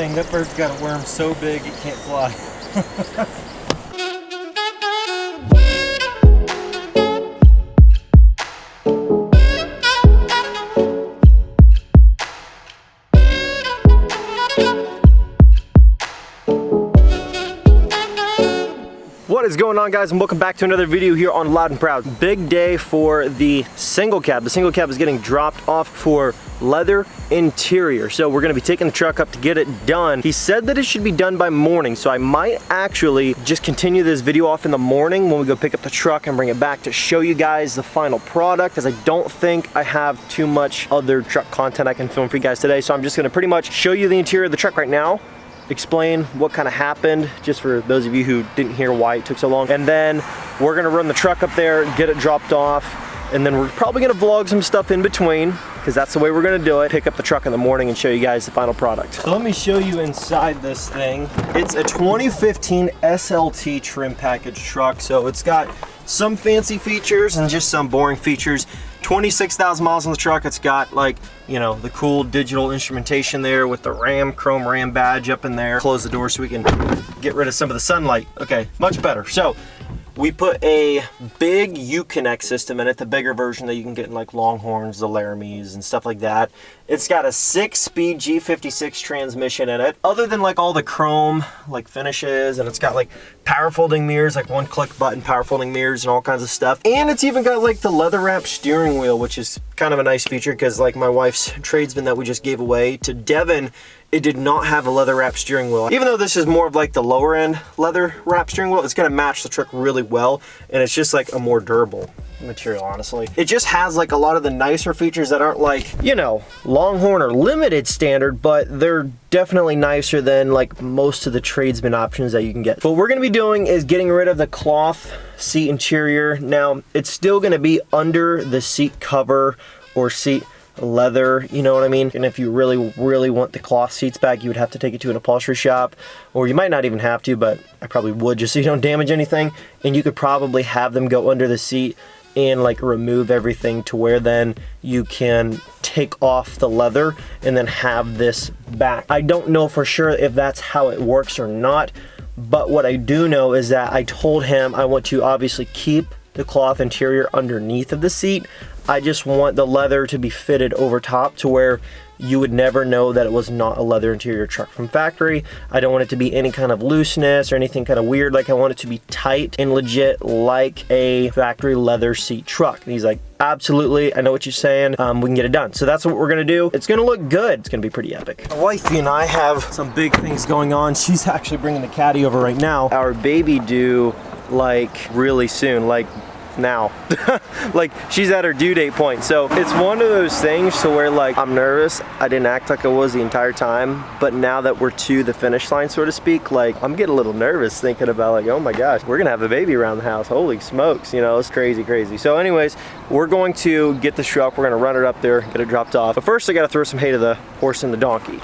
thing. That bird's got a worm so big it can't fly. What is going on, guys, and welcome back to another video here on Loud and Proud. Big day for the single cab. The single cab is getting dropped off for leather interior. So we're gonna be taking the truck up to get it done. He said that it should be done by morning, so I might actually just continue this video off in the morning when we go pick up the truck and bring it back to show you guys the final product, because I don't think I have too much other truck content I can film for you guys today. So I'm just gonna pretty much show you the interior of the truck right now, explain what kind of happened, just for those of you who didn't hear why it took so long, and then we're gonna run the truck up there, get it dropped off, and then we're probably gonna vlog some stuff in between, because that's the way we're gonna do it. Pick up the truck in the morning and show you guys the final product. So let me show you inside this thing. It's a 2015 SLT trim package truck, so it's got some fancy features and just some boring features. 26,000 miles on the truck. It's got, like, you know, the cool digital instrumentation there with the chrome Ram badge up in there. Close the door so we can get rid of some of the sunlight. Okay, much better. So we put a big U-Connect system in it, the bigger version that you can get in like Longhorns, the Laramies, and stuff like that. It's got a 6-speed G56 transmission in it. Other than like all the chrome like finishes, and it's got like power folding mirrors, like one-click button power folding mirrors and all kinds of stuff. And it's even got like the leather wrap steering wheel, which is kind of a nice feature, because like my wife's tradesman that we just gave away to Devin, it did not have a leather wrap steering wheel. Even though this is more of like the lower end leather wrap steering wheel, it's gonna match the truck really well, and it's just like a more durable material, honestly. It just has like a lot of the nicer features that aren't like, you know, Longhorn or limited standard, but they're definitely nicer than like most of the tradesman options that you can get. What we're gonna be doing is getting rid of the cloth seat interior. Now, it's still gonna be under the seat cover or seat leather, you know what I mean? And if you really want the cloth seats back, you would have to take it to an upholstery shop, or you might not even have to, but I probably would, just so you don't damage anything. And you could probably have them go under the seat and like remove everything to where then you can take off the leather and then have this back. I don't know for sure if that's how it works or not, but what I do know is that I told him I want to obviously keep the cloth interior underneath of the seat. I just want the leather to be fitted over top to where you would never know that it was not a leather interior truck from factory. I don't want it to be any kind of looseness or anything kind of weird. Like, I want it to be tight and legit like a factory leather seat truck. And he's like, absolutely, I know what you're saying. We can get it done. So that's what we're gonna do. It's gonna look good. It's gonna be pretty epic. My wifey and I have some big things going on. She's actually bringing the caddy over right now. Our baby due like really soon, like now. Like, she's at her due date point. So it's one of those things to where like I'm nervous. I didn't act like I was the entire time, but now that we're to the finish line, so to speak, like I'm getting a little nervous thinking about like, oh my gosh, we're gonna have a baby around the house. Holy smokes, you know, it's crazy. So anyways, we're going to get the truck, we're gonna run it up there, get it dropped off. But first I gotta throw some hay to the horse and the donkey.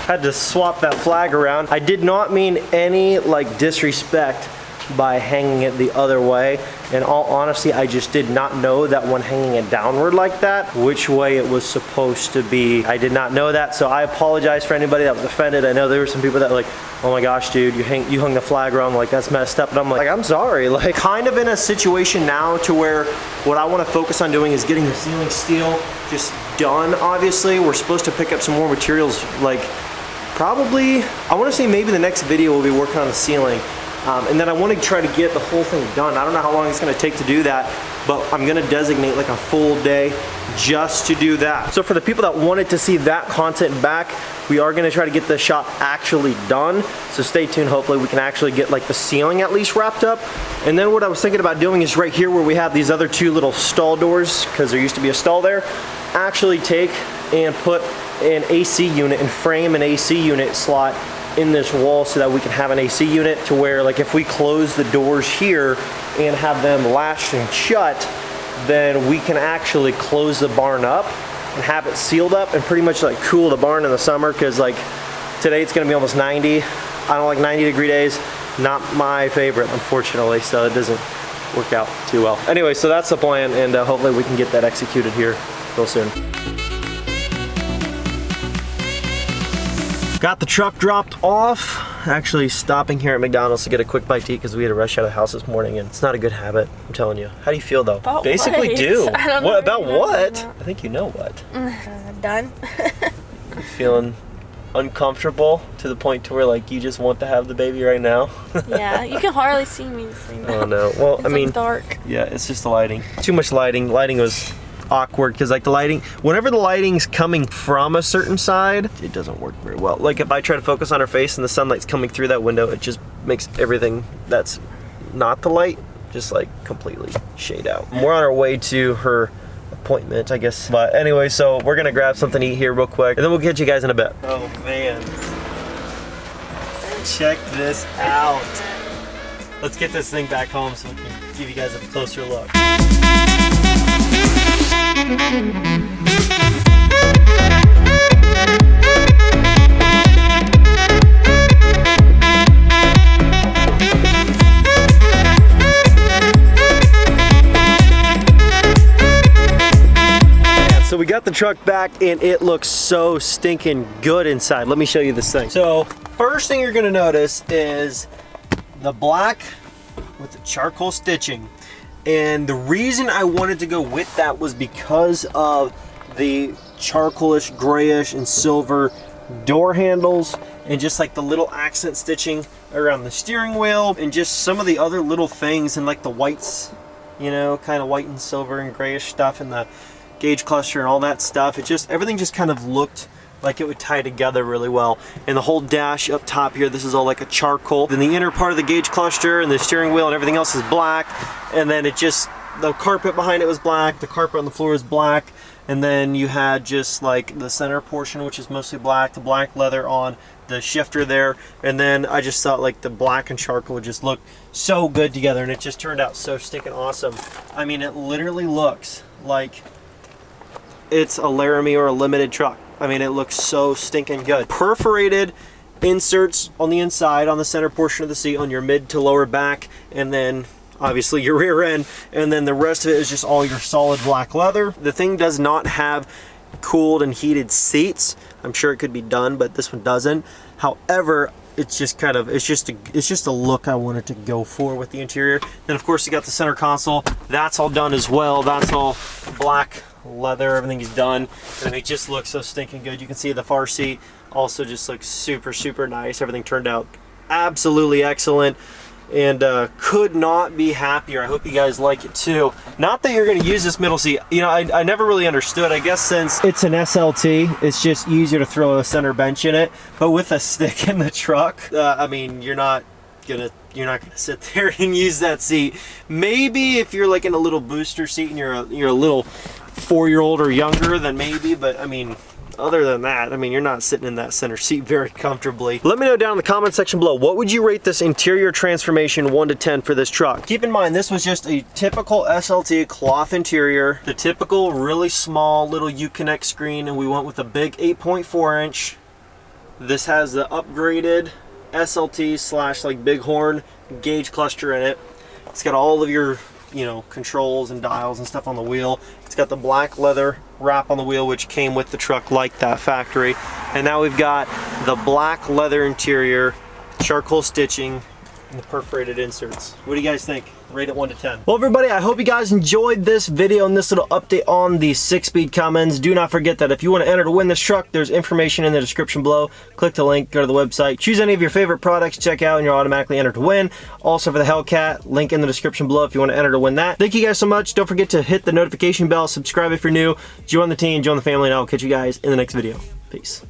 Had to swap that flag around. I did not mean any like disrespect by hanging it the other way. In all honesty, I just did not know that when hanging it downward like that, which way it was supposed to be. I did not know that, so I apologize for anybody that was offended. I know there were some people that were like, oh my gosh, dude, you hung the flag wrong, like that's messed up. And I'm like, I'm sorry. Like, kind of in a situation now to where what I want to focus on doing is getting the ceiling steel just done. Obviously, we're supposed to pick up some more materials, like probably, I want to say maybe the next video we'll be working on the ceiling. And then I want to try to get the whole thing done. I don't know how long it's going to take to do that, but I'm going to designate like a full day just to do that. So for the people that wanted to see that content back, we are going to try to get the shop actually done. So stay tuned. Hopefully we can actually get like the ceiling at least wrapped up. And then what I was thinking about doing is right here where we have these other two little stall doors, because there used to be a stall there, actually take and put an AC unit and frame an AC unit slot in this wall so that we can have an AC unit to where, like, if we close the doors here and have them latched and shut, then we can actually close the barn up and have it sealed up and pretty much like cool the barn in the summer, because like today it's gonna be almost 90. I don't like 90-degree days. Not my favorite, unfortunately, so it doesn't work out too well. Anyway, so that's the plan, and hopefully we can get that executed here real soon. Got the truck dropped off. Actually stopping here at McDonald's to get a quick bite to eat because we had to rush out of the house this morning, and it's not a good habit, I'm telling you. How do you feel though? About Basically what? do. I don't What know about what? about. I think you know what. Done. Feeling uncomfortable to the point to where like you just want to have the baby right now? Yeah, you can hardly see me. Oh no. Well, It's I mean, like dark. yeah, it's just the lighting. Too much lighting. Lighting was awkward because like the lighting, whenever the lighting's coming from a certain side, it doesn't work very well. Like if I try to focus on her face and the sunlight's coming through that window, it just makes everything that's not the light just like completely shade out. We're on our way to her appointment, I guess. But anyway, so we're gonna grab something to eat here real quick, and then we'll catch you guys in a bit. Oh man, check this out. Let's get this thing back home so we can give you guys a closer look. So we got the truck back and it looks so stinking good inside. Let me show you this thing. So first thing you're gonna notice is the black with the charcoal stitching. And the reason I wanted to go with that was because of the charcoalish, grayish, and silver door handles, and just like the little accent stitching around the steering wheel, and just some of the other little things, and like the whites, you know, kind of white and silver and grayish stuff, and the gauge cluster and all that stuff. It just, everything just kind of looked like it would tie together really well. And the whole dash up top here, this is all like a charcoal. Then the inner part of the gauge cluster and the steering wheel and everything else is black. And then it just, the carpet behind it was black, the carpet on the floor is black, and then you had just like the center portion, which is mostly black, the black leather on the shifter there. And then I just thought like the black and charcoal would just look so good together, and it just turned out so stinking awesome. I mean, it literally looks like it's a Laramie or a limited truck. I mean, it looks so stinking good. Perforated inserts on the inside, on the center portion of the seat, on your mid to lower back, and then obviously your rear end, and then the rest of it is just all your solid black leather. The thing does not have cooled and heated seats. I'm sure it could be done, but this one doesn't. However, it's just kind of, it's just a look I wanted to go for with the interior. Then of course you got the center console. That's all done as well. That's all black leather, everything is done, and it just looks so stinking good. You can see the far seat also just looks super nice. Everything turned out absolutely excellent, and could not be happier. I hope you guys like it too. Not that you're going to use this middle seat, you know, I never really understood. I guess since it's an SLT, it's just easier to throw a center bench in it, but with a stick in the truck, I mean, you're not gonna sit there and use that seat. Maybe if you're like in a little booster seat and you're a little 4-year-old or younger, then maybe, but I mean, other than that, I mean, you're not sitting in that center seat very comfortably. Let me know down in the comment section below, what would you rate this interior transformation 1 to 10 for this truck? Keep in mind, this was just a typical SLT cloth interior, the typical really small little U-Connect screen, and we went with a big 8.4 inch. This has the upgraded SLT slash like bighorn gauge cluster in it. It's got all of your, you know, controls and dials and stuff on the wheel. It's got the black leather wrap on the wheel, which came with the truck like that factory. And now we've got the black leather interior, charcoal stitching, and the perforated inserts. What do you guys think? Rate it 1 to 10. Well, everybody, I hope you guys enjoyed this video and this little update on the 6-speed Cummins. Do not forget that if you want to enter to win this truck, there's information in the description below. Click the link, go to the website, choose any of your favorite products, check out, and you're automatically entered to win. Also for the Hellcat, link in the description below if you want to enter to win that. Thank you guys so much. Don't forget to hit the notification bell, subscribe if you're new, join the team, join the family, and I'll catch you guys in the next video. Peace.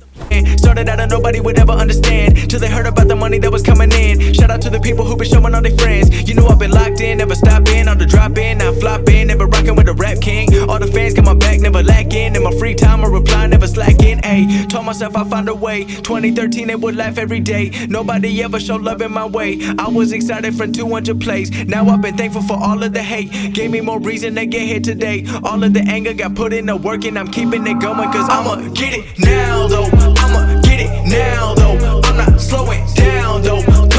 Started out and nobody would ever understand till they heard about the money that was coming in. Shout out to the people who been showing all their friends. You know I've been locked in, never stopping. On the drop in, now flopping, never rocking with the rap king. All the fans got my back, never lacking. In my free time I reply, never slacking. Ayy, told myself I'd find a way. 2013, it would laugh every day. Nobody ever showed love in my way. I was excited from 200 plays. Now I've been thankful for all of the hate. Gave me more reason to get here today. All of the anger got put in the work, and I'm keeping it going, cause I'ma get it now though. I'ma get it now though. I'm not slowing down though.